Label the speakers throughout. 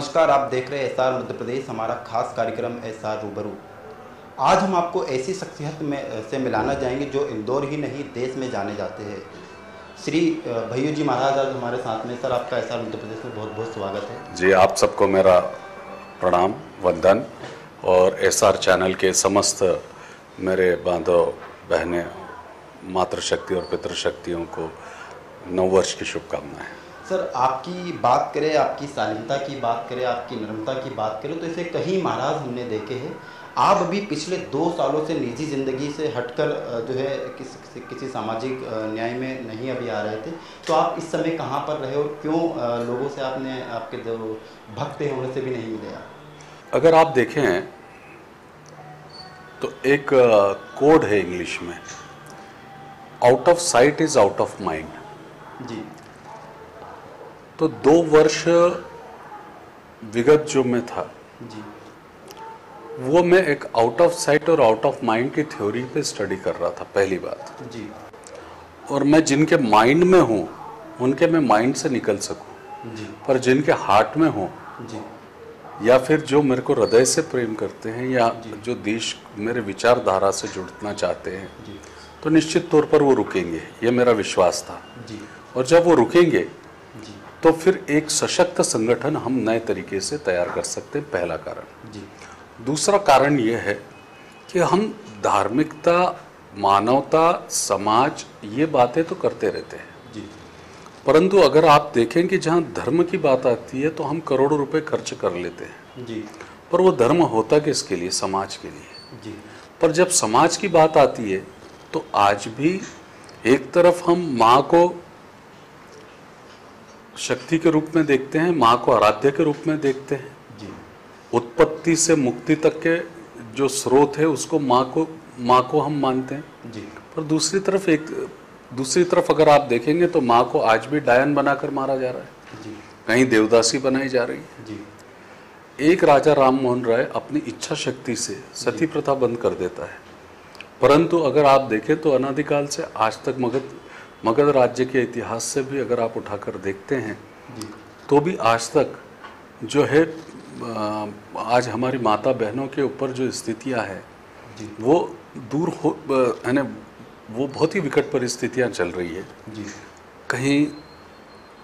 Speaker 1: नमस्कार, आप देख रहे हैं एसआर मध्य प्रदेश, हमारा खास कार्यक्रम एसआर रूबरू। आज हम आपको ऐसी शख्सियत से मिलाना जाएंगे जो इंदौर ही नहीं देश में जाने जाते हैं। श्री भैयू जी महाराज आज हमारे साथ में। सर, आपका एसआर मध्य प्रदेश में बहुत बहुत स्वागत है।
Speaker 2: जी, आप सबको मेरा प्रणाम, वंदन, और एसआर चैनल के समस्त मेरे बांधव बहनें, मातृशक्ति और पितृशक्तियों को नववर्ष की शुभकामनाएं।
Speaker 1: सर, आपकी बात करें, आपकी शालीनता की बात करें, आपकी नम्रता की बात करें तो ऐसे कई महाराज हमने देखे हैं। आप अभी पिछले 2 सालों से निजी ज़िंदगी से हटकर जो है किसी सामाजिक न्याय में नहीं अभी आ रहे थे, तो आप इस समय कहाँ पर रहे और क्यों लोगों से आपने आपके जो भक्त हैं उनसे भी नहीं मिले आप?
Speaker 2: अगर आप देखें तो एक कोड है इंग्लिश में, out of sight is out of mind.
Speaker 1: जी।
Speaker 2: तो 2 वर्ष विगत जो मैं था
Speaker 1: जी।
Speaker 2: वो मैं एक आउट ऑफ साइट और आउट ऑफ माइंड की थ्योरी पे स्टडी कर रहा था, पहली बात।
Speaker 1: जी।
Speaker 2: और मैं जिनके माइंड में हूँ उनके मैं माइंड से निकल सकूँ।
Speaker 1: जी।
Speaker 2: पर जिनके हार्ट में हूँ,
Speaker 1: जी,
Speaker 2: या फिर जो मेरे को हृदय से प्रेम करते हैं, या
Speaker 1: जी,
Speaker 2: जो देश मेरे विचारधारा से जुड़ना चाहते हैं,
Speaker 1: जी,
Speaker 2: तो निश्चित तौर पर वो रुकेंगे, ये मेरा विश्वास था।
Speaker 1: जी,
Speaker 2: और जब वो रुकेंगे
Speaker 1: जी,
Speaker 2: तो फिर एक सशक्त संगठन हम नए तरीके से तैयार कर सकते हैं, पहला कारण।
Speaker 1: जी,
Speaker 2: दूसरा कारण ये है कि हम धार्मिकता, मानवता, समाज, ये बातें तो करते रहते हैं,
Speaker 1: जी,
Speaker 2: परंतु अगर आप देखें कि जहाँ धर्म की बात आती है तो हम करोड़ों रुपए खर्च कर लेते हैं,
Speaker 1: जी,
Speaker 2: पर वो धर्म होता किसके लिए? समाज के लिए।
Speaker 1: जी,
Speaker 2: पर जब समाज की बात आती है तो आज भी एक तरफ हम माँ को शक्ति के रूप में देखते हैं, माँ को आराध्य के रूप में देखते हैं,
Speaker 1: जी,
Speaker 2: उत्पत्ति से मुक्ति तक के जो स्रोत है उसको माँ को हम मानते हैं।
Speaker 1: जी,
Speaker 2: पर दूसरी तरफ अगर आप देखेंगे तो माँ को आज भी डायन बनाकर मारा जा रहा है,
Speaker 1: जी,
Speaker 2: कहीं देवदासी बनाई जा रही है।
Speaker 1: जी,
Speaker 2: एक राजा राम मोहन राय अपनी इच्छा शक्ति से सती प्रथा बंद कर देता है, परंतु अगर आप देखें तो अनादिकाल से आज तक मगध राज्य के इतिहास से भी अगर आप उठाकर देखते हैं
Speaker 1: जी,
Speaker 2: तो भी आज तक जो है आज हमारी माता बहनों के ऊपर जो स्थितियां हैं
Speaker 1: जी,
Speaker 2: वो दूर हो, है ना, वो बहुत ही विकट परिस्थितियां चल रही है।
Speaker 1: जी,
Speaker 2: कहीं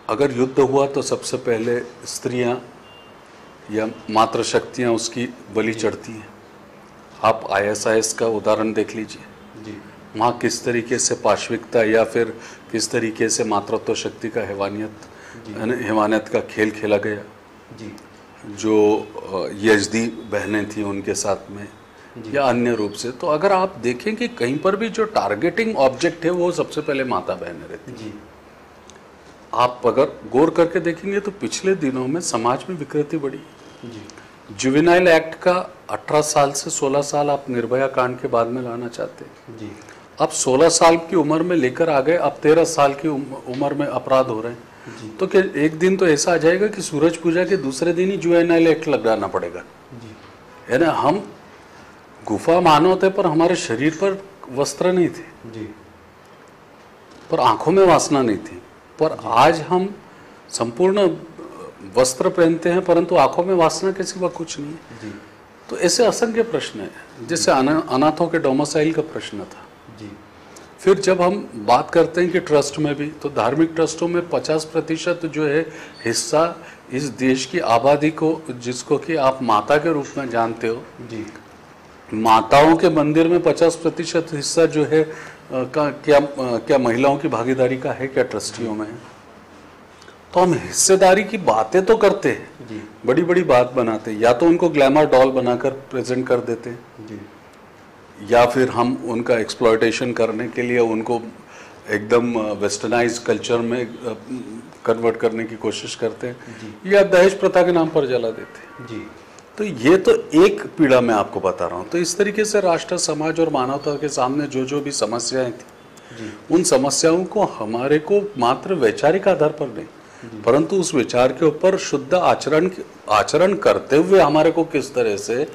Speaker 2: अगर युद्ध हुआ तो सबसे पहले स्त्रियां या मातृशक्तियां उसकी बलि चढ़ती हैं। आप ISIS का उदाहरण देख लीजिए,
Speaker 1: जी,
Speaker 2: वहाँ किस तरीके से पाश्विकता या फिर किस तरीके से मातृत्व शक्ति का हैवानियत का खेल खेला गया।
Speaker 1: जी,
Speaker 2: जो यजदी बहनें थी उनके साथ में, या अन्य रूप से, तो अगर आप देखें कि कहीं पर भी जो टारगेटिंग ऑब्जेक्ट है वो सबसे पहले माता बहनें रहती हैं।
Speaker 1: जी,
Speaker 2: आप अगर गौर करके देखेंगे तो पिछले दिनों में समाज में विकृति बढ़ी।
Speaker 1: जी,
Speaker 2: जुवेनाइल एक्ट का 18 साल से 16 साल आप निर्भया कांड के बाद में लाना चाहते हैं।
Speaker 1: जी,
Speaker 2: अब 16 साल की उम्र में लेकर आ गए, अब 13 साल की उम्र में अपराध हो रहे हैं।
Speaker 1: जी,
Speaker 2: तो क्या एक दिन तो ऐसा आ जाएगा कि सूरज पूजा के दूसरे दिन ही जुवेनाइल एक्ट लगाना पड़ेगा?
Speaker 1: जी,
Speaker 2: है ना, हम गुफा मानव थे पर हमारे शरीर पर वस्त्र नहीं थे,
Speaker 1: जी,
Speaker 2: पर आंखों में वासना नहीं थी। पर आज हम संपूर्ण वस्त्र पहनते हैं परंतु आंखों में वासना के सिवा कुछ नहीं है।
Speaker 1: जी,
Speaker 2: तो ऐसे असंख्य प्रश्न हैं, जैसे अनाथों के डोमिसाइल का प्रश्न था।
Speaker 1: जी,
Speaker 2: फिर जब हम बात करते हैं कि ट्रस्ट में भी, तो धार्मिक ट्रस्टों में 50% जो है हिस्सा इस देश की आबादी को, जिसको कि आप माता के रूप में जानते हो,
Speaker 1: जी,
Speaker 2: माताओं के मंदिर में 50% हिस्सा जो है क्या महिलाओं की भागीदारी का है क्या ट्रस्टियों में? तो हम हिस्सेदारी की बातें तो करते हैं,
Speaker 1: जी,
Speaker 2: बड़ी बड़ी बात बनाते हैं, या तो उनको ग्लैमर डॉल बनाकर प्रेजेंट कर देते हैं,
Speaker 1: जी,
Speaker 2: या फिर हम उनका एक्सप्लॉयटेशन करने के लिए उनको एकदम वेस्टर्नाइज कल्चर में कन्वर्ट करने की कोशिश करते हैं, या दहेज प्रथा के नाम पर जला देते हैं।
Speaker 1: जी,
Speaker 2: तो ये तो एक पीड़ा मैं आपको बता रहा हूँ। तो इस तरीके से राष्ट्र, समाज और मानवता के सामने जो भी समस्याएं थी, उन समस्याओं को हमारे को मात्र वैचारिक आधार पर नहीं, परंतु उस विचार के ऊपर शुद्ध आचरण करते हुए हमारे को किस तरह से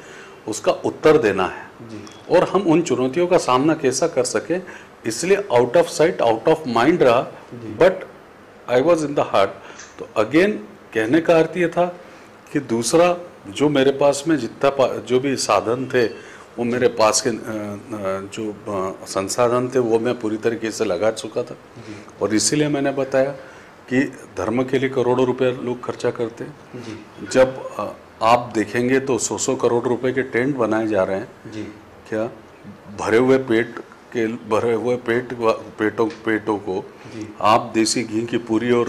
Speaker 2: उसका उत्तर देना है, और हम उन चुनौतियों का सामना कैसा कर सके, इसलिए out of sight out of mind रहा, but I was in the heart. तो अगेन कहने का अर्थ ये था कि दूसरा जो मेरे पास में जितना जो भी साधन थे वो मेरे पास के जो संसाधन थे वो मैं पूरी तरीके से लगा चुका था। और इसीलिए मैंने बताया कि धर्म के लिए करोड़ों रुपए लोग खर्चा करते हैं। जब आप देखेंगे तो 100 करोड़ रुपए के टेंट बनाए जा रहे हैं जी। क्या भरे हुए पेटों को आप देसी घी की पूरी और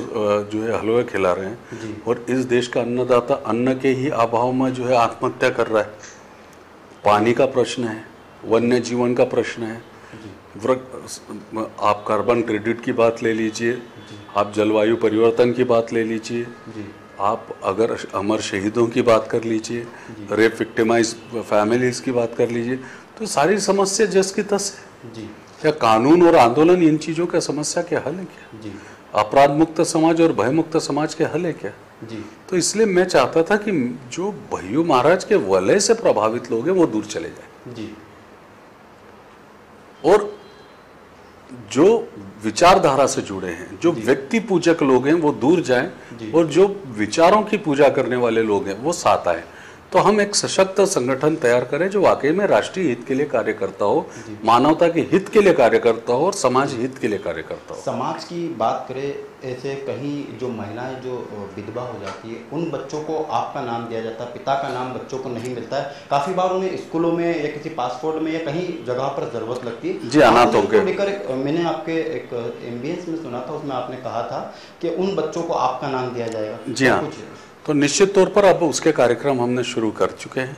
Speaker 2: जो है हलवे खिला रहे हैं। और इस देश का अन्नदाता अन्न के ही अभाव में जो है आत्महत्या कर रहा है। पानी का प्रश्न है, वन्य जीवन का प्रश्न है, आप कार्बन क्रेडिट की बात ले लीजिए, आप जलवायु परिवर्तन की बात ले लीजिए, आप अगर अमर शहीदों की बात कर लीजिए, रेप विक्टिमाइज फैमिलीज की बात कर लीजिए, तो सारी समस्या जस की तस है जी। क्या कानून और आंदोलन इन चीज़ों का समस्या के हल है क्या जी? अपराध मुक्त समाज और भय मुक्त समाज के हल है क्या जी? तो इसलिए मैं चाहता था कि जो भय्यू महाराज के वलय से प्रभावित लोग हैं वो दूर चले जाए जी। और जो विचारधारा से जुड़े हैं, जो व्यक्ति पूजक लोग हैं वो दूर जाएं और जो विचारों की पूजा करने वाले लोग हैं वो साथ आए। तो हम एक सशक्त संगठन तैयार करें जो वाकई में राष्ट्रीय हित के लिए कार्य करता हो, मानवता के हित के लिए कार्य करता हो और समाज हित के लिए कार्य करता हो।
Speaker 1: समाज की बात करें, ऐसे कहीं जो महिलाएं जो विधवा हो जाती है उन बच्चों को आपका नाम दिया जाता है, पिता का नाम बच्चों को नहीं मिलता है। काफ़ी बार उन्हें स्कूलों में या किसी पासपोर्ट में या कहीं जगह पर ज़रूरत लगती है
Speaker 2: जी। अनाथों के
Speaker 1: लेकर मैंने आपके एक MBS में सुना था, उसमें आपने कहा था कि उन बच्चों को आपका नाम दिया जाएगा।
Speaker 2: जी हाँ, तो निश्चित तौर पर अब उसके कार्यक्रम हमने शुरू कर चुके हैं।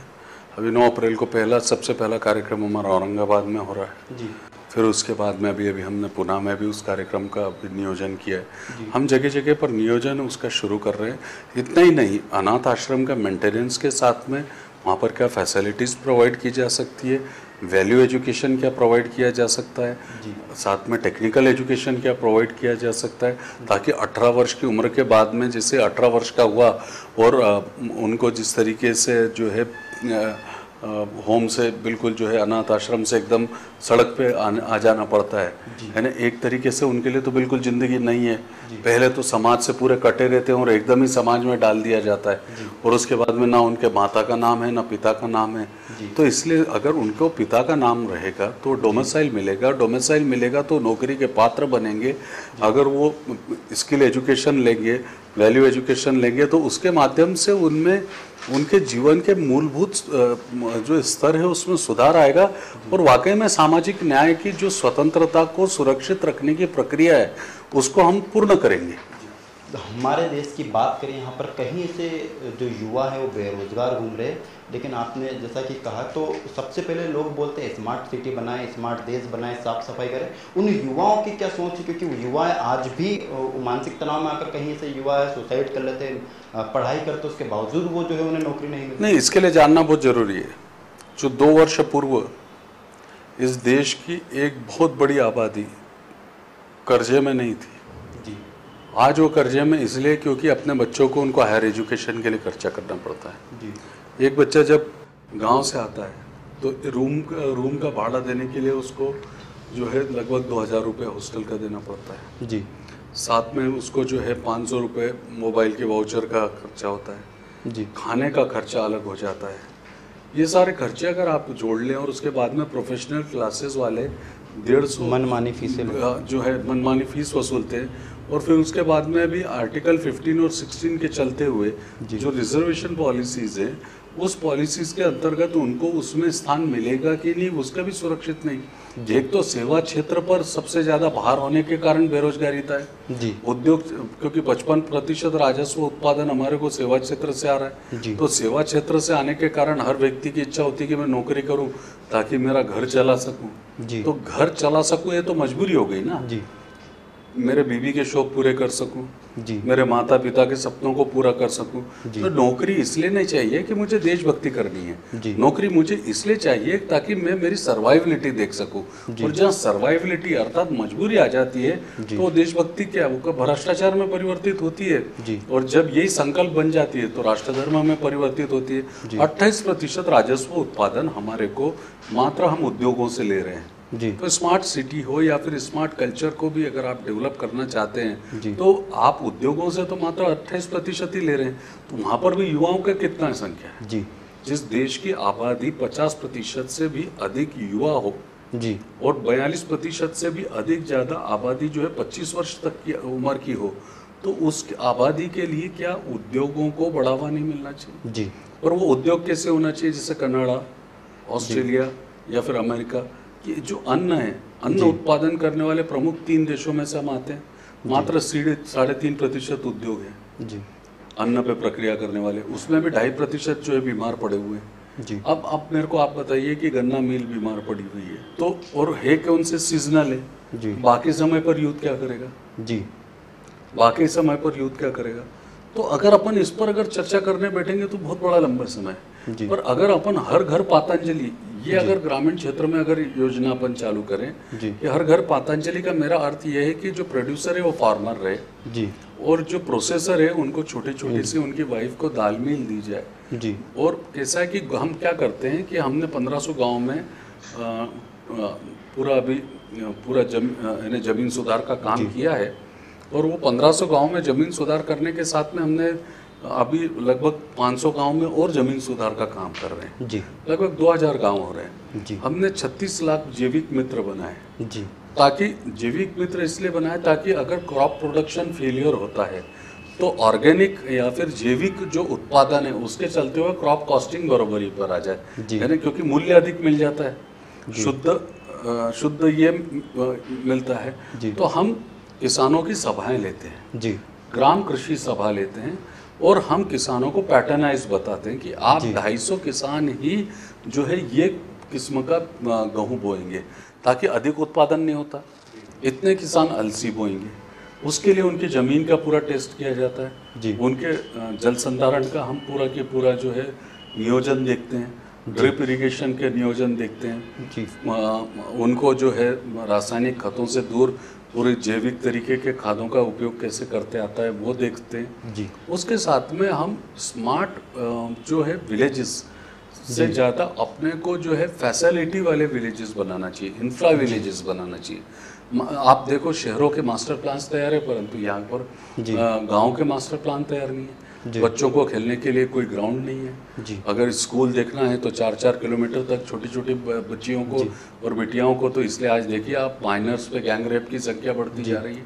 Speaker 2: अभी 9 अप्रैल को सबसे पहला कार्यक्रम हमारा औरंगाबाद में हो रहा है जी। फिर उसके बाद में अभी हमने पुणे में भी उस कार्यक्रम का नियोजन किया है। हम जगह जगह पर नियोजन उसका शुरू कर रहे हैं। इतना ही नहीं, अनाथ आश्रम का मेंटेनेंस के साथ में वहाँ पर क्या फैसिलिटीज़ प्रोवाइड की जा सकती है, वैल्यू एजुकेशन क्या प्रोवाइड किया जा सकता है, साथ में टेक्निकल एजुकेशन क्या प्रोवाइड किया जा सकता है, ताकि 18 वर्ष की उम्र के बाद में जैसे 18 वर्ष का हुआ और उनको जिस तरीके से जो है होम से बिल्कुल जो है अनाथ आश्रम से एकदम सड़क पे आ जाना पड़ता है ना। एक तरीके से उनके लिए तो बिल्कुल ज़िंदगी नहीं है। पहले तो समाज से पूरे कटे रहते हैं और एकदम ही समाज में डाल दिया जाता है और उसके बाद में ना उनके माता का नाम है ना पिता का नाम है। तो इसलिए अगर उनको पिता का नाम रहेगा तो डोमिसाइल मिलेगा तो नौकरी के पात्र बनेंगे। अगर वो स्किल एजुकेशन लेंगे, वैल्यू एजुकेशन लेंगे तो उसके माध्यम से उनमें उनके जीवन के मूलभूत जो स्तर है उसमें सुधार आएगा और वाकई में सामाजिक न्याय की जो स्वतंत्रता को सुरक्षित रखने की प्रक्रिया है उसको हम पूर्ण करेंगे।
Speaker 1: हमारे देश की बात करें, यहाँ पर कहीं से जो युवा है वो बेरोजगार घूम रहे हैं, लेकिन आपने जैसा कि कहा तो सबसे पहले लोग बोलते हैं स्मार्ट सिटी बनाएं, स्मार्ट देश बनाएं, साफ सफाई करें। उन युवाओं की क्या सोच है? क्योंकि युवा आज भी मानसिक तनाव में आकर कहीं से युवा सुसाइड कर लेते हैं, पढ़ाई करते उसके बावजूद वो जो है उन्हें नौकरी नहीं मिलती।
Speaker 2: नहीं, इसके लिए जानना बहुत जरूरी है। जो 2 वर्ष पूर्व इस देश की एक बहुत बड़ी आबादी कर्जे में नहीं थी, आज वो कर्जे में इसलिए क्योंकि अपने बच्चों को उनको हायर एजुकेशन के लिए खर्चा करना पड़ता है जी। एक बच्चा जब गांव से आता है तो रूम का भाड़ा देने के लिए उसको जो है लगभग 2000 रुपये हॉस्टल का देना पड़ता है जी। साथ में उसको जो है 500 रुपये मोबाइल के वाउचर का खर्चा होता है जी। खाने का खर्चा अलग हो जाता है। ये सारे खर्चे अगर आप जोड़ लें और उसके बाद में प्रोफेशनल क्लासेस वाले 150
Speaker 1: मनमानी फीसें
Speaker 2: जो है मनमानी फीस वसूलते हैं और फिर उसके बाद में भी आर्टिकल 15 और 16 के चलते हुए जो रिजर्वेशन पॉलिसीज़ हैं उस पॉलिसीज़ के अंतर्गत उनको उसमें स्थान मिलेगा कि नहीं उसका भी सुरक्षित नहीं। एक तो सेवा क्षेत्र पर सबसे ज़्यादा भार होने के कारण बेरोजगारी था जी। उद्योग क्योंकि 55% राजस्व उत्पादन हमारे को सेवा क्षेत्र से आ रहा है, तो सेवा क्षेत्र से आने के कारण हर व्यक्ति की इच्छा होती है कि मैं नौकरी करूं ताकि मेरा घर चला सकूं। तो घर चला सकूं ये तो मजबूरी हो गई ना जी। मेरे बीवी के शौक पूरे कर सकूं जी, मेरे माता पिता के सपनों को पूरा कर सकूं। तो नौकरी इसलिए नहीं चाहिए कि मुझे देशभक्ति करनी है, नौकरी मुझे इसलिए चाहिए ताकि मैं मेरी सर्वाइवलिटी देख सकूं। और जहाँ सर्वाइवलिटी अर्थात मजबूरी आ जाती है तो देशभक्ति क्या वो भ्रष्टाचार में परिवर्तित होती है और जब यही संकल्प बन जाती है तो राष्ट्रधर्म में परिवर्तित होती है। 28% राजस्व उत्पादन हमारे को मात्र हम उद्योगों से ले रहे हैं है। तो स्मार्ट सिटी हो या फिर स्मार्ट कल्चर को भी अगर आप डेवलप करना चाहते हैं तो आप उद्योगों से तो मात्र 28% ही ले रहे हैं, तो वहाँ पर भी युवाओं का कितना संख्या है जी। जिस देश की आबादी 50% से भी अधिक युवा हो जी और 42% से भी अधिक ज़्यादा आबादी जो है 25 वर्ष तक की उम्र की हो, तो उस आबादी के लिए क्या उद्योगों को बढ़ावा नहीं मिलना चाहिए जी। और वो उद्योग कैसे होना चाहिए, जैसे कनाडा, ऑस्ट्रेलिया या फिर अमेरिका की जो अन्न है, अन्न उत्पादन करने वाले प्रमुख 3 देशों में से हम आते हैं, मात्र 3.5% उद्योग है जी अन्न पे प्रक्रिया करने वाले, उसमें भी 2.5% जो है बीमार पड़े हुए हैं जी। अब मेरे को आप बताइए कि गन्ना मिल बीमार पड़ी हुई है तो, और है कौन से सीजनल है जी, बाकी समय पर यूथ क्या करेगा जी, बाकी समय पर यूथ क्या करेगा। तो अगर अपन इस पर अगर चर्चा करने बैठेंगे तो बहुत बड़ा लंबा समय है, पर अगर अपन हर घर पातंजलि, ये अगर ग्रामीण क्षेत्र में अगर योजना अपन चालू करें कि हर घर पातंजलि का मेरा अर्थ ये है कि जो प्रोड्यूसर है वो फार्मर रहे जी, और जो प्रोसेसर है उनको छोटी छोटी सी उनकी वाइफ को दाल मिल दी जाए जी। और ऐसा है कि हम क्या करते हैं कि हमने 1500 गाँव में पूरा जमीन सुधार का काम किया है, और वो 1500 गांव में जमीन सुधार करने के साथ में हमने अभी लगभग 500 गांव में और जमीन सुधार का काम कर रहे हैं जी। लगभग 2000 गांव हो रहे हैं जी। हमने 36 लाख जैविक मित्र बनाए जी, ताकि जैविक मित्र इसलिए बनाए ताकि अगर क्रॉप प्रोडक्शन फेलियर होता है तो ऑर्गेनिक या फिर जैविक जो उत्पादन है उसके चलते हुए क्रॉप कॉस्टिंग बराबरी पर आ जाए, यानी क्योंकि मूल्य अधिक मिल जाता है, शुद्ध ये मिलता है। तो हम किसानों की सभाएं लेते हैं जी, ग्राम कृषि सभा लेते हैं, और हम किसानों को पैटर्नाइज बताते हैं कि आप 250 किसान ही जो है ये किस्म का गेहूँ बोएंगे, ताकि अधिक उत्पादन नहीं होता, इतने किसान अलसी बोएंगे, उसके लिए उनकी ज़मीन का पूरा टेस्ट किया जाता है जी। उनके जल संधारण का हम पूरा के पूरा जो है नियोजन देखते हैं, ड्रिप इरिगेशन के नियोजन देखते हैं जी। उनको जो है रासायनिक खतों से दूर पूरे जैविक तरीके के खादों का उपयोग कैसे करते आता है वो देखते हैं जी। उसके साथ में हम स्मार्ट जो है विलेजेस से ज़्यादा अपने को जो है फैसिलिटी वाले विलेजेस बनाना चाहिए, इंफ्रा विलेजेस बनाना चाहिए। आप देखो शहरों के मास्टर प्लान्स तैयार है, परंतु यहाँ पर गाँव के मास्टर प्लान तैयार नहीं है। बच्चों को खेलने के लिए कोई ग्राउंड नहीं है जी। अगर स्कूल देखना है तो 4-4 किलोमीटर तक छोटी छोटी बच्चियों को और बेटियों को, तो इसलिए आज देखिए आप माइनर्स पे गैंग रेप की संख्या बढ़ती जा रही है।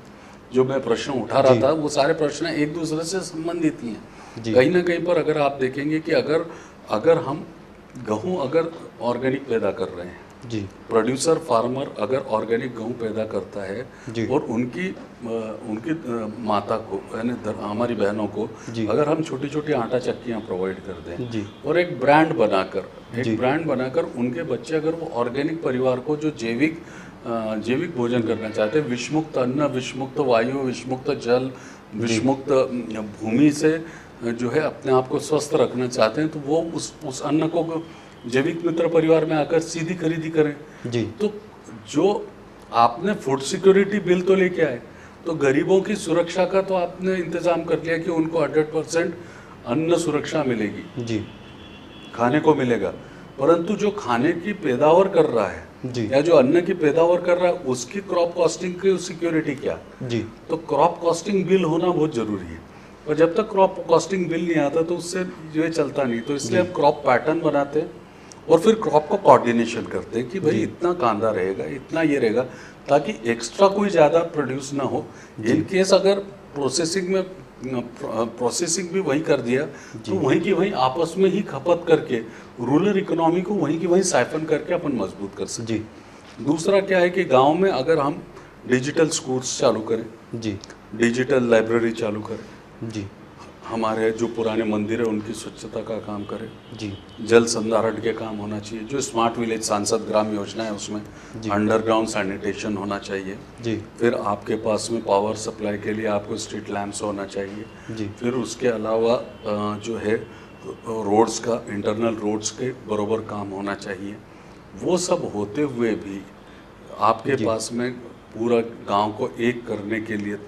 Speaker 2: जो मैं प्रश्न उठा रहा था वो सारे प्रश्न एक दूसरे से संबंधित ही हैं। कहीं ना कहीं पर अगर आप देखेंगे कि अगर हम गेहूँ अगर ऑर्गेनिक पैदा कर रहे हैं जी, प्रोड्यूसर फार्मर अगर ऑर्गेनिक गेहूँ पैदा करता है और उनकी माता को यानी हमारी बहनों को अगर हम छोटी छोटी आटा चक्कियाँ प्रोवाइड कर दें जी, और एक ब्रांड बनाकर उनके बच्चे अगर वो ऑर्गेनिक परिवार को जो जैविक भोजन करना चाहते हैं, विषमुक्त अन्न, विषमुक्त वायु, विषमुक्त जल, विषमुक्त भूमि से जो है अपने आप को स्वस्थ रखना चाहते हैं, तो वो उस अन्न को जैविक मित्र परिवार में आकर सीधी खरीदी करें जी। तो जो आपने फूड सिक्योरिटी बिल तो लेके आए, तो गरीबों की सुरक्षा का तो आपने इंतजाम कर लिया कि उनको 100% अन्न सुरक्षा मिलेगी जी, खाने को मिलेगा, परंतु जो खाने की पैदावार कर रहा है जी, या जो अन्न की पैदावार कर रहा है उसकी क्रॉप कॉस्टिंग की सिक्योरिटी क्या जी। तो क्रॉप कॉस्टिंग बिल होना बहुत जरूरी है, और जब तक क्रॉप कॉस्टिंग बिल नहीं आता तो उससे जो है चलता नहीं। तो इसलिए हम क्रॉप पैटर्न बनाते हैं और फिर क्रॉप को कोऑर्डिनेशन करते हैं कि भाई इतना कांदा रहेगा, इतना ये रहेगा, ताकि एक्स्ट्रा कोई ज़्यादा प्रोड्यूस ना हो। इन केस अगर प्रोसेसिंग भी वही कर दिया तो वहीं की वहीं आपस में ही खपत करके रूरल इकोनॉमी को वहीं की वहीं साइफन करके अपन मजबूत कर सकते जी। दूसरा क्या है कि गांव में अगर हम डिजिटल स्कूल्स चालू करें जी, डिजिटल लाइब्रेरी चालू करें जी, हमारे जो पुराने मंदिर है उनकी स्वच्छता का काम करें जी, जल संधारण के काम होना चाहिए, जो स्मार्ट विलेज सांसद ग्राम योजना है उसमें अंडरग्राउंड सैनिटेशन होना चाहिए जी। फिर आपके पास में पावर सप्लाई के लिए आपको स्ट्रीट लैंप्स होना चाहिए जी। फिर उसके अलावा जो है रोड्स का, इंटरनल रोड्स के बरोबर काम होना चाहिए। वो सब होते हुए भी आपके पास में पूरा गाँव को एक करने के लिए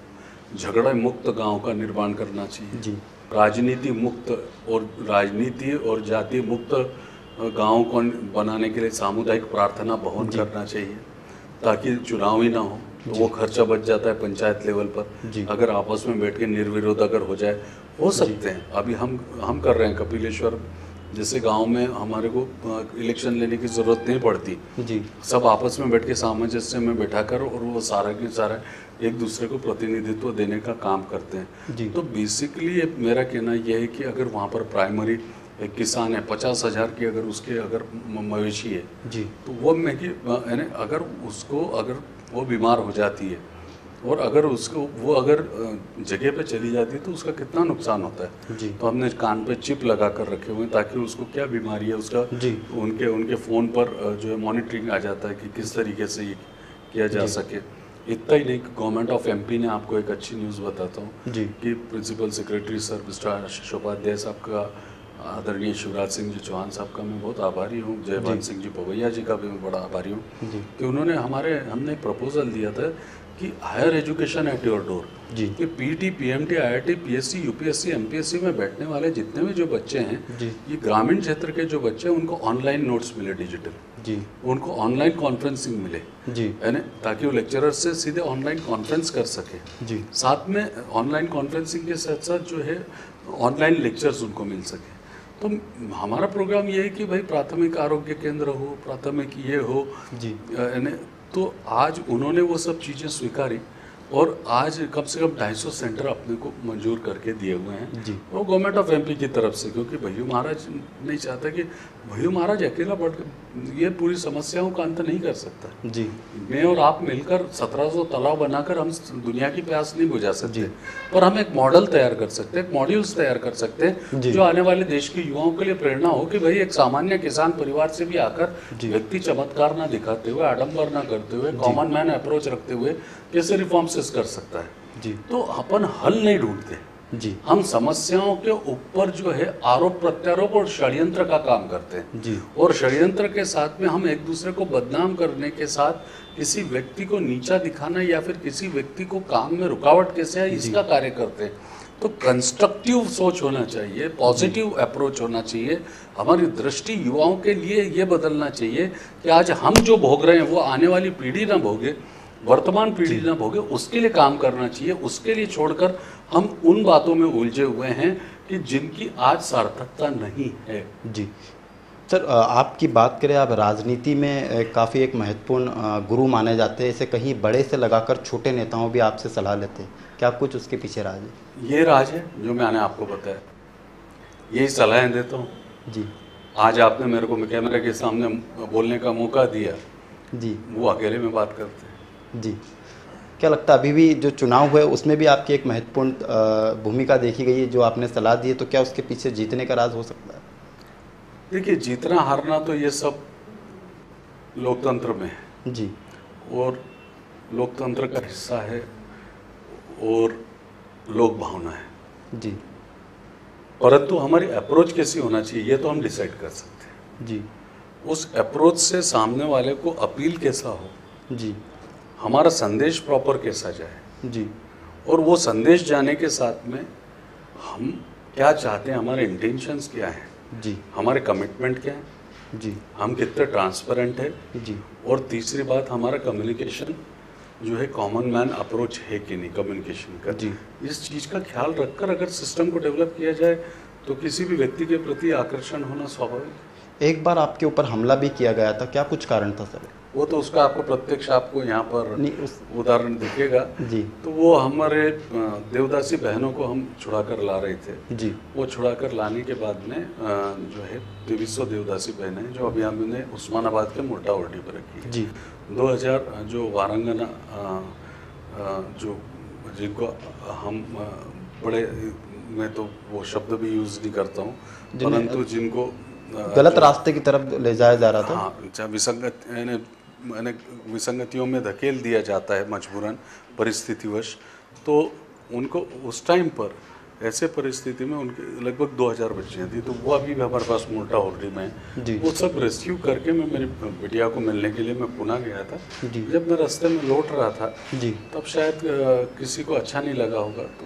Speaker 2: झगड़ा मुक्त गांव का निर्माण करना चाहिए जी, राजनीति मुक्त और जाति मुक्त गांव को बनाने के लिए सामुदायिक प्रार्थना भवन करना चाहिए। ताकि चुनाव ही ना हो, तो वो खर्चा बच जाता है पंचायत लेवल पर। अगर आपस में बैठ के निर्विरोध अगर हो जाए, हो सकते हैं। अभी हम कर रहे हैं कपिलेश्वर जैसे गांव में, हमारे को इलेक्शन लेने की ज़रूरत नहीं पड़ती जी। सब आपस में बैठ के सामंजस्य में बैठाकर और वो सारा के सारा एक दूसरे को प्रतिनिधित्व देने का काम करते हैं जी। तो बेसिकली मेरा कहना यह है कि अगर वहाँ पर प्राइमरी एक किसान है, 50,000 की अगर उसके अगर मवेशी है जी, तो वो मैं कि अगर उसको अगर वो बीमार हो जाती है और अगर उसको वो अगर जगह पे चली जाती है तो उसका कितना नुकसान होता है जी। तो हमने कान पे चिप लगा कर रखे हुए हैं ताकि उसको क्या बीमारी है उसका जी, उनके फ़ोन पर जो है मॉनिटरिंग आ जाता है कि किस तरीके से ये किया जा सके। इतना ही नहीं, गवर्नमेंट ऑफ एमपी ने आपको एक अच्छी न्यूज़ बताता हूँ कि प्रिंसिपल सेक्रेटरी सर मिस्टर आशीष उपाध्याय साहब का, आदरणीय शिवराज सिंह जी चौहान साहब का मैं बहुत आभारी हूँ, जयभान सिंह जी पवैया जी का भी मैं बड़ा आभारी हूँ कि उन्होंने हमने प्रपोजल दिया था कि higher education at your door जी, कि PT, PMT, IIT, PSC, UPSC, MPSC में बैठने वाले जितने भी जो बच्चे हैं जी, ये ग्रामीण क्षेत्र के जो बच्चे हैं उनको ऑनलाइन नोट्स मिले डिजिटल जी, उनको ऑनलाइन कॉन्फ्रेंसिंग मिले जी, है ना, ताकि वो लेक्चरर से सीधे ऑनलाइन कॉन्फ्रेंस कर सके जी। साथ में ऑनलाइन कॉन्फ्रेंसिंग के साथ साथ जो है ऑनलाइन लेक्चर्स उनको मिल सके। तो हमारा प्रोग्राम ये है कि भाई प्राथमिक आरोग्य केंद्र हो, प्राथमिक ये हो जी, तो आज उन्होंने वो सब चीज़ें स्वीकारी और आज कम से कम 250 सेंटर अपने को मंजूर करके दिए हुए हैं जी। वो गवर्नमेंट ऑफ एमपी की तरफ से, क्योंकि भैयू महाराज नहीं चाहता कि भैयू महाराज अकेला बढ़ ये पूरी समस्याओं का अंत नहीं कर सकता जी। मैं और आप मिलकर 1700 तालाब बनाकर हम दुनिया की प्यास नहीं बुझा सकते, पर हम एक मॉडल तैयार कर सकते हैं, मॉड्यूल्स तैयार कर सकते हैं जो आने वाले देश के युवाओं के लिए प्रेरणा हो कि भाई एक सामान्य किसान परिवार से भी आकर व्यक्ति चमत्कार ना दिखाते हुए, आडंबर ना करते हुए, कॉमन मैन अप्रोच रखते हुए कैसे रिफॉर्म्स कर सकता है जी। तो अपन हल नहीं ढूंढते जी, हम समस्याओं के ऊपर जो है आरोप प्रत्यारोप और षड्यंत्र का काम करते हैं जी। और षड्यंत्र के साथ में हम एक दूसरे को बदनाम करने के साथ किसी व्यक्ति को नीचा दिखाना या फिर किसी व्यक्ति को काम में रुकावट कैसे है इसका कार्य करते हैं। तो कंस्ट्रक्टिव सोच होना चाहिए, पॉजिटिव अप्रोच होना चाहिए। हमारी दृष्टि युवाओं के लिए ये बदलना चाहिए कि आज हम जो भोग रहे हैं वो आने वाली पीढ़ी ना भोगे, वर्तमान पीढ़ी ना भोगे, उसके लिए काम करना चाहिए। उसके लिए छोड़कर हम उन बातों में उलझे हुए हैं कि जिनकी आज सार्थकता नहीं है जी।
Speaker 1: सर, आपकी बात करें, आप राजनीति में काफ़ी एक महत्वपूर्ण गुरु माने जाते हैं। इसे कहीं बड़े से लगाकर छोटे नेताओं भी आपसे सलाह लेते हैं, क्या कुछ उसके पीछे राज है?
Speaker 2: ये राज है जो मैंने आपको बताया, यही सलाहें देता हूँ जी। आज आपने मेरे को कैमरे के सामने बोलने का मौका दिया जी, वो अकेले में बात करते हैं
Speaker 1: जी। क्या लगता है अभी भी जो चुनाव हुए उसमें भी आपकी एक महत्वपूर्ण भूमिका देखी गई है, जो आपने सलाह दी है, तो क्या उसके पीछे जीतने का राज हो सकता है?
Speaker 2: देखिए, जीतना हारना तो ये सब लोकतंत्र में है जी, और लोकतंत्र का हिस्सा है और लोक भावना है जी। परंतु हमारी अप्रोच कैसी होना चाहिए ये तो हम डिसाइड कर सकते हैं जी। उस अप्रोच से सामने वाले को अपील कैसा हो जी, हमारा संदेश प्रॉपर कैसा जाए जी, और वो संदेश जाने के साथ में हम क्या चाहते हैं, हमारे इंटेंशंस क्या हैं जी, हमारे कमिटमेंट क्या है जी, हम कितने ट्रांसपेरेंट है जी, और तीसरी बात हमारा कम्युनिकेशन जो है कॉमन मैन अप्रोच है कि नहीं कम्युनिकेशन का जी। इस चीज़ का ख्याल रखकर अगर सिस्टम को डेवलप किया जाए तो किसी भी व्यक्ति के प्रति आकर्षण होना स्वाभाविक।
Speaker 1: एक बार आपके ऊपर हमला भी किया गया था, क्या कुछ कारण था सर?
Speaker 2: वो तो उसका आपको प्रत्यक्ष आपको यहाँ पर उदाहरण दिखेगा जी। तो वो हमारे देवदासी बहनों को हम छुड़ा कर ला रहे थे जी। वो छुड़ा कर लाने के बाद में जो है 2300 देवदासी बहनें जो अभी हमने उस्मानाबाद के मोटा ओरडी पर रखी है जी। 2000 जो वारंगना जो जिनको हम बड़े, मैं तो वो शब्द भी यूज़ नहीं करता हूँ, परंतु जिनको
Speaker 1: गलत रास्ते की तरफ ले जाया जा रहा था,
Speaker 2: हाँ, विसंगतियों में धकेल दिया जाता है मजबूरन परिस्थितिवश, तो उनको उस टाइम पर ऐसे परिस्थिति में उनके लगभग 2000 बच्चियाँ थी, तो वो अभी भी हमारे पास मोटा ओरडी में वो सब रेस्क्यू करके मैं मेरी बिटिया को मिलने के लिए मैं पुणे गया था। जब मैं रास्ते में लौट रहा था तब शायद किसी को अच्छा नहीं लगा होगा, तो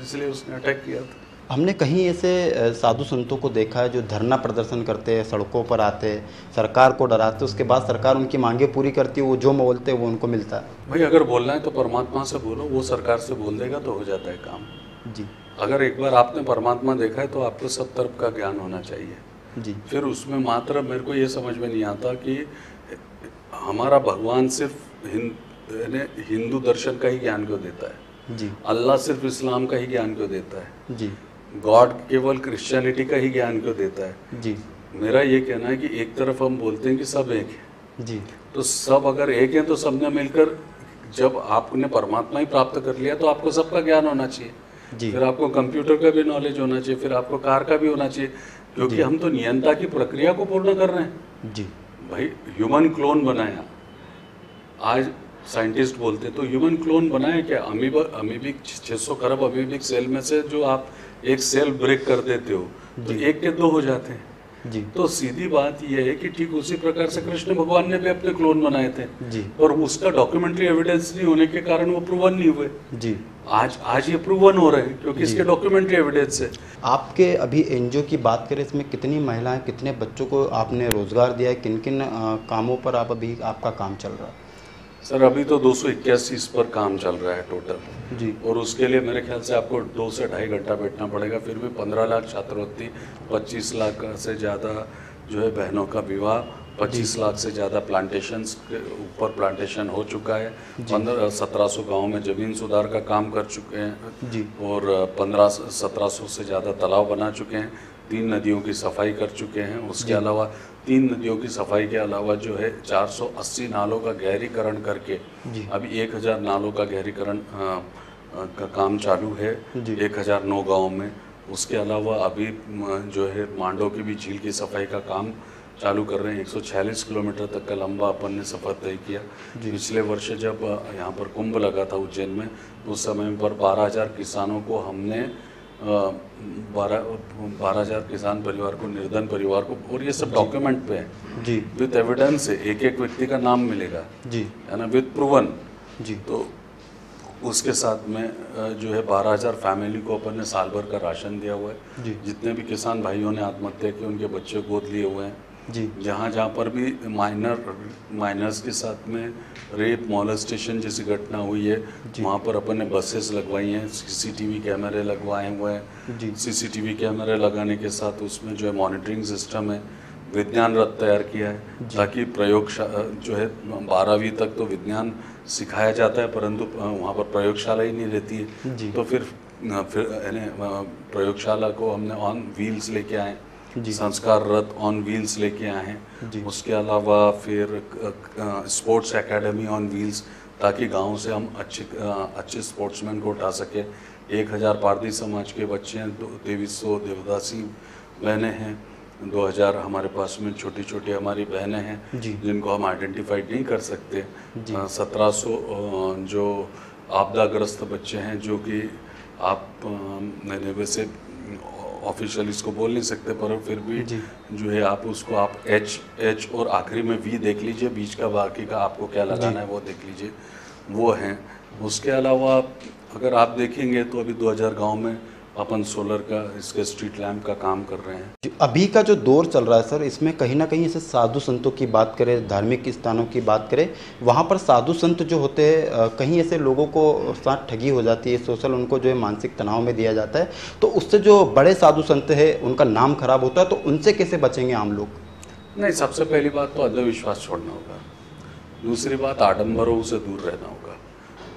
Speaker 2: इसलिए उसने अटैक किया था।
Speaker 1: हमने कहीं ऐसे साधु संतों को देखा है जो धरना प्रदर्शन करते हैं, सड़कों पर आते हैं, सरकार को डराते, उसके बाद सरकार उनकी मांगे पूरी करती है, वो जो बोलते हैं वो उनको मिलता है।
Speaker 2: भाई अगर बोलना है तो परमात्मा से बोलो, वो सरकार से बोल देगा तो हो जाता है काम।
Speaker 1: जी।
Speaker 2: अगर एक बार आपने परमात्मा देखा है तो आपको सब तरफ का ज्ञान होना चाहिए।
Speaker 1: जी।
Speaker 2: फिर उसमें मात्र मेरे को ये समझ में नहीं आता कि हमारा भगवान सिर्फ हिंदू दर्शन का ही ज्ञान क्यों देता है।
Speaker 1: जी।
Speaker 2: अल्लाह सिर्फ इस्लाम का ही ज्ञान क्यों देता है।
Speaker 1: जी।
Speaker 2: गॉड केवल क्रिश्चियनिटी का ही ज्ञान क्यों देता है।
Speaker 1: जी।
Speaker 2: मेरा ये कहना है कि एक तरफ हम बोलते हैं कि सब एक है।
Speaker 1: जी।
Speaker 2: तो सब अगर एक है तो सबने मिलकर, जब आपने परमात्मा ही प्राप्त कर लिया तो आपको सबका ज्ञान होना चाहिए।
Speaker 1: जी।
Speaker 2: फिर आपको कंप्यूटर का भी नॉलेज होना चाहिए, फिर आपको कार का भी होना चाहिए, क्योंकि हम तो नियंता की प्रक्रिया को पूर्ण कर रहे हैं।
Speaker 1: जी।
Speaker 2: भाई ह्यूमन क्लोन बनाया, आज साइंटिस्ट बोलते तो ह्यूमन क्लोन बनाया क्या, अमीबिक 600 खरब अमीबिक सेल में से जो आप एक सेल ब्रेक कर देते हो तो एक के दो हो जाते हैं।
Speaker 1: जी।
Speaker 2: तो सीधी बात यह है कि ठीक उसी प्रकार से कृष्ण भगवान ने भी अपने क्लोन बनाए थे।
Speaker 1: जी।
Speaker 2: और उसका डॉक्यूमेंट्री एविडेंस नहीं होने के कारण वो प्रूवन नहीं हुए।
Speaker 1: जी।
Speaker 2: आज ये प्रूवन हो रहे हैं क्योंकि इसके डॉक्यूमेंट्री एविडेंस है।
Speaker 1: आपके अभी एनजीओ की बात करें, इसमें कितनी महिलाएं, कितने बच्चों को आपने रोजगार दिया है, किन किन कामों पर आपका काम चल रहा है?
Speaker 2: सर अभी तो 281 इस पर काम चल रहा है टोटल।
Speaker 1: जी।
Speaker 2: और उसके लिए मेरे ख्याल से आपको 2 से ढाई घंटा बैठना पड़ेगा। फिर भी 15 लाख छात्रवृत्ति, 25 लाख से ज़्यादा जो है बहनों का विवाह, 25 लाख से ज़्यादा प्लांटेशंस के ऊपर प्लांटेशन हो चुका है। 1700 गाँव में ज़मीन सुधार का काम कर चुके हैं।
Speaker 1: जी।
Speaker 2: और 1700 से ज़्यादा तालाब बना चुके हैं। 3 नदियों की सफाई कर चुके हैं। उसके अलावा 3 नदियों की सफाई के अलावा जो है 480 नालों का गहरीकरण करके अभी 1000 नालों का गहरीकरण का काम चालू है 1009 गाँव में। उसके अलावा अभी जो है मांडो की भी झील की सफाई का काम चालू कर रहे हैं। 146 किलोमीटर तक का लंबा अपन ने सफ़र तय किया। पिछले वर्ष जब यहाँ पर कुंभ लगा था उज्जैन में, उस समय पर 12,000 किसानों को हमने 12,000 किसान परिवार को, निर्धन परिवार को, और ये सब डॉक्यूमेंट पे है जी, विद एविडेंस है। एक एक व्यक्ति का नाम मिलेगा जी, है ना, विद प्रूवन जी। तो उसके साथ में जो है 12,000 फैमिली को अपन ने साल भर का राशन दिया हुआ है जी। जितने भी किसान भाइयों ने आत्महत्या की उनके बच्चे गोद लिए हुए हैं जी। जहाँ पर भी माइनर्स के साथ में रेप मॉलेस्टेशन जैसी घटना हुई है वहाँ पर अपन ने बसेस लगवाई हैं, सीसीटीवी कैमरे लगवाए हुए हैं। सीसीटीवी कैमरे लगाने के साथ उसमें जो है मॉनिटरिंग सिस्टम है। विज्ञान रथ तैयार किया है ताकि प्रयोगशाला जो है 12वीं तक तो विज्ञान सिखाया जाता है परंतु वहाँ पर प्रयोगशाला ही नहीं रहती है। तो फिर प्रयोगशाला को हमने ऑन व्हील्स लेके आए, संस्कार रथ ऑन व्हील्स लेके आए हैं। उसके अलावा फिर स्पोर्ट्स एकेडमी ऑन व्हील्स, ताकि गांव से हम अच्छे स्पोर्ट्समैन को उठा सके। 1000 पारधी समाज के बच्चे हैं, 2300 देवदासी बहनें हैं, 2000 हमारे पास में छोटी छोटी हमारी बहनें हैं जिनको हम आइडेंटिफाइड नहीं कर सकते। 1700 जो आपदाग्रस्त बच्चे हैं जो कि आप मैंने वैसे ऑफिशियल इसको बोल नहीं सकते पर फिर भी जो है आप उसको आप एच और आखिरी में वी देख लीजिए, बीच का बाकी का आपको क्या लगाना है वो देख लीजिए, वो हैं। उसके अलावा अगर आप देखेंगे तो अभी 2000 गांव में अपन सोलर का इसके स्ट्रीट लैम्प का काम कर रहे हैं।
Speaker 1: अभी का जो दौर चल रहा है सर, इसमें कहीं ना कहीं ऐसे साधु संतों की बात करें, धार्मिक स्थानों की बात करें, वहाँ पर साधु संत जो होते हैं कहीं ऐसे लोगों को साथ ठगी हो जाती है, सोशल उनको जो है मानसिक तनाव में दिया जाता है, तो उससे जो बड़े साधु संत है उनका नाम खराब होता है, तो उनसे कैसे बचेंगे आम लोग?
Speaker 2: नहीं, सबसे पहली बात तो अंधविश्वास छोड़ना होगा। दूसरी बात आडम्बरों से दूर रहना होगा।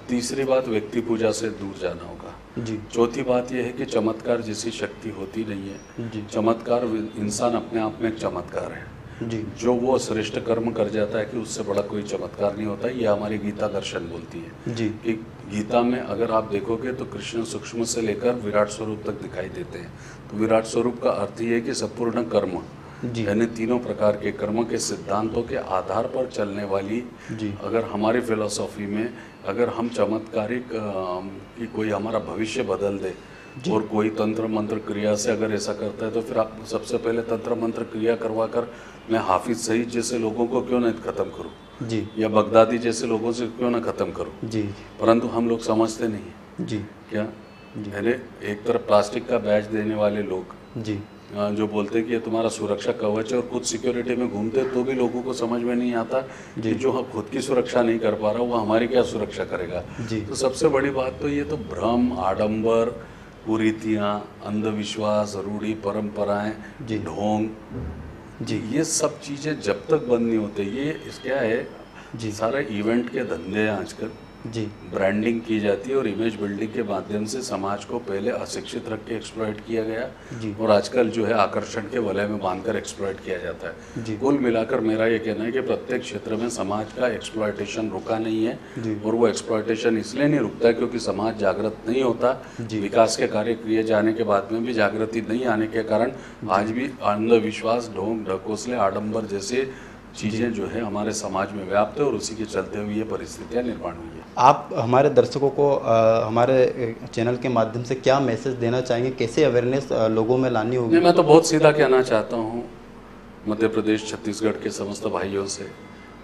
Speaker 2: तीसरी बात व्यक्ति पूजा से दूर जाना होगा जी। चौथी बात यह है कि चमत्कार जैसी शक्ति होती नहीं है जी। चमत्कार, इंसान अपने आप में एक चमत्कार है जी। जो वो श्रेष्ठ कर्म कर जाता है कि उससे बड़ा कोई चमत्कार नहीं होता। ये हमारी गीता दर्शन बोलती है जी। कि गीता में अगर आप देखोगे तो कृष्ण सूक्ष्म से लेकर विराट स्वरूप तक दिखाई देते हैं। तो विराट स्वरूप का अर्थ ये है कि संपूर्ण कर्म, यानी तीनों प्रकार के कर्मों के सिद्धांतों के आधार पर चलने वाली जी। अगर हमारी फिलॉसफी में अगर हम चमत्कारिक कि कोई हमारा भविष्य बदल दे और कोई तंत्र मंत्र क्रिया से अगर ऐसा करता है तो फिर आप सबसे पहले तंत्र मंत्र क्रिया करवा कर मैं हाफिज सईद जैसे लोगों को क्यों ना खत्म करूं जी, या बगदादी जैसे लोगों से क्यों ना खत्म करूं जी। परंतु हम लोग समझते नहीं जी। क्या यानी एक तरफ प्लास्टिक का बैच देने वाले लोग
Speaker 1: जी,
Speaker 2: जो बोलते हैं कि ये तुम्हारा सुरक्षा कवच है, और खुद सिक्योरिटी में घूमते तो भी लोगों को समझ में नहीं आता कि जो हम खुद की सुरक्षा नहीं कर पा रहा वो हमारी क्या सुरक्षा करेगा।
Speaker 1: जी।
Speaker 2: तो सबसे बड़ी बात तो ये तो भ्रम, आडंबर, कुरीतियाँ, अंधविश्वास, रूढ़ी परंपराएं,
Speaker 1: जी।
Speaker 2: ढोंग,
Speaker 1: जी।
Speaker 2: ये सब चीज़ें जब तक बंद नहीं होते, ये क्या है
Speaker 1: जी।
Speaker 2: सारे इवेंट के धंधे हैं आजकल।
Speaker 1: जी,
Speaker 2: ब्रांडिंग की जाती है और इमेज बिल्डिंग के माध्यम से समाज को पहले अशिक्षित रख के एक्सप्लॉइट किया गया,
Speaker 1: जी।
Speaker 2: और आजकल जो है आकर्षण के वलय में बांधकर एक्सप्लॉइट किया जाता है।
Speaker 1: जी।
Speaker 2: कुल मिलाकर मेरा ये कहना है कि प्रत्येक क्षेत्र में समाज का एक्सप्लॉइटेशन रुका नहीं है,
Speaker 1: जी।
Speaker 2: और वो एक्सप्लॉइटेशन इसलिए नहीं रुकता है क्योंकि समाज जागृत नहीं होता।
Speaker 1: जी।
Speaker 2: विकास के कार्य किए जाने के बाद में भी जागृति नहीं आने के कारण आज भी अंधविश्वास, ढोंग ढकोसले, आडंबर जैसे चीज़ें जो है हमारे समाज में व्याप्त है, और उसी के चलते हुए ये परिस्थितियाँ निर्माण हुई है।
Speaker 1: आप हमारे दर्शकों को हमारे चैनल के माध्यम से क्या मैसेज देना चाहेंगे, कैसे अवेयरनेस लोगों में लानी होगी?
Speaker 2: नहीं, मैं तो बहुत सीधा कहना चाहता हूँ मध्य प्रदेश, छत्तीसगढ़ के समस्त भाइयों से,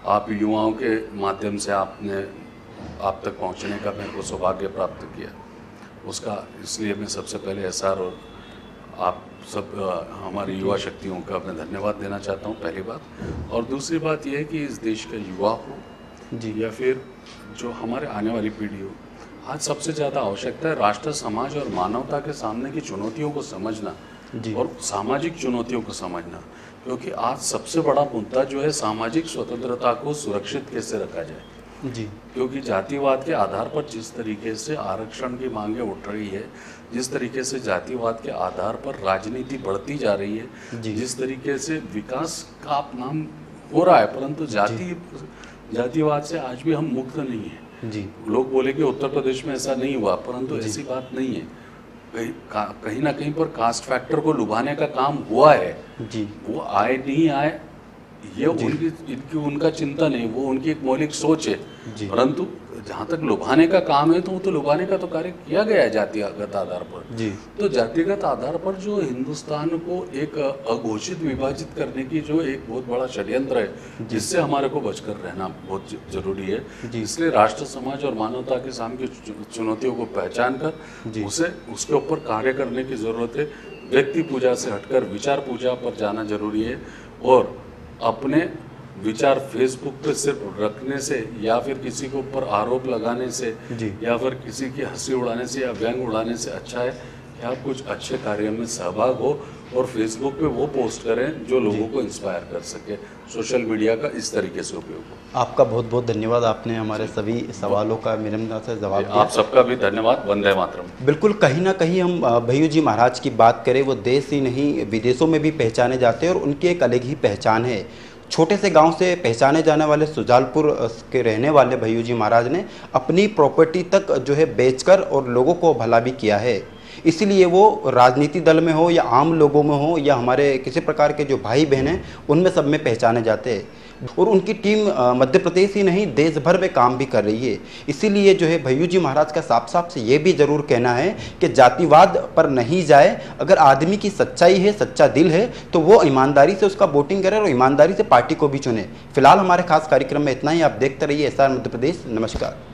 Speaker 2: आप युवाओं के माध्यम से आप तक पहुँचने का मेरे को सौभाग्य प्राप्त किया, उसका इसलिए मैं सबसे पहले एसआर और आप सब हमारी युवा शक्तियों का मैं धन्यवाद देना चाहता हूँ, पहली बात। और दूसरी बात यह है कि इस देश का युवा हो
Speaker 1: जी,
Speaker 2: या फिर जो हमारे आने वाली पीढ़ी हो, आज सबसे ज़्यादा आवश्यकता है राष्ट्र, समाज और मानवता के सामने की चुनौतियों को समझना
Speaker 1: जी।
Speaker 2: और सामाजिक चुनौतियों को समझना, क्योंकि आज सबसे बड़ा मुद्दा जो है सामाजिक स्वतंत्रता को सुरक्षित कैसे रखा जाए।
Speaker 1: जी,
Speaker 2: क्योंकि जातिवाद के आधार पर जिस तरीके से आरक्षण की मांगें उठ रही है, जिस तरीके से जातिवाद के आधार पर राजनीति बढ़ती जा रही है,
Speaker 1: जी।
Speaker 2: जिस तरीके से विकास का आप नाम हो रहा है, परंतु जातिवाद से आज भी हम मुक्त नहीं हैं।
Speaker 1: जी,
Speaker 2: लोग बोले कि उत्तर प्रदेश में ऐसा नहीं हुआ, परंतु ऐसी बात नहीं है। कहीं ना कहीं पर कास्ट फैक्टर को लुभाने का काम हुआ है।
Speaker 1: जी,
Speaker 2: वो आए नहीं आए ये उनका चिंतन है, वो उनकी एक मौलिक सोच है,
Speaker 1: जी।
Speaker 2: परंतु जहाँ तक लुभाने का काम है तो वो तो लुभाने का तो कार्य किया गया है जातिगत आधार पर।
Speaker 1: जी,
Speaker 2: तो जातिगत आधार पर जो हिंदुस्तान को एक अघोषित विभाजित करने की जो एक बहुत बड़ा षड्यंत्र है, जिससे हमारे को बचकर रहना बहुत जरूरी है। इसलिए राष्ट्र, समाज और मानवता के सामने चुनौतियों को पहचान कर उसके ऊपर कार्य करने की जरूरत है। व्यक्ति पूजा से हटकर विचार पूजा पर जाना जरूरी है, और अपने विचार फेसबुक पे सिर्फ रखने से या फिर किसी के ऊपर आरोप लगाने से या फिर किसी की हंसी उड़ाने से या व्यंग उड़ाने से अच्छा है कि आप कुछ अच्छे कार्य में सहभाग हो और फेसबुक पे वो पोस्ट करें जो लोगों को इंस्पायर कर सके। सोशल मीडिया का इस तरीके से उपयोग हो।
Speaker 1: आपका बहुत बहुत धन्यवाद, आपने हमारे सभी सवालों का विनम्रता से जवाब दिया।
Speaker 2: आप सबका भी धन्यवाद। वंदे मातरम।
Speaker 1: बिल्कुल, कहीं ना कहीं हम भैय्यू जी महाराज की बात करें, वो देश ही नहीं विदेशों में भी पहचाने जाते हैं और उनकी एक अलग ही पहचान है। छोटे से गांव से पहचाने जाने वाले सुजालपुर के रहने वाले भैय्यू जी महाराज ने अपनी प्रॉपर्टी तक जो है बेचकर और लोगों को भला भी किया है। इसीलिए वो राजनीति दल में हो या आम लोगों में हो या हमारे किसी प्रकार के जो भाई बहन हैं उनमें सब में पहचाने जाते हैं, और उनकी टीम मध्य प्रदेश ही नहीं देश भर में काम भी कर रही है। इसीलिए जो है भैय्यू जी महाराज का साफ साफ से ये भी ज़रूर कहना है कि जातिवाद पर नहीं जाए। अगर आदमी की सच्चाई है, सच्चा दिल है, तो वो ईमानदारी से उसका वोटिंग करे और ईमानदारी से पार्टी को भी चुने। फिलहाल हमारे खास कार्यक्रम में इतना ही। आप देखते रहिए एसआर मध्य प्रदेश। नमस्कार।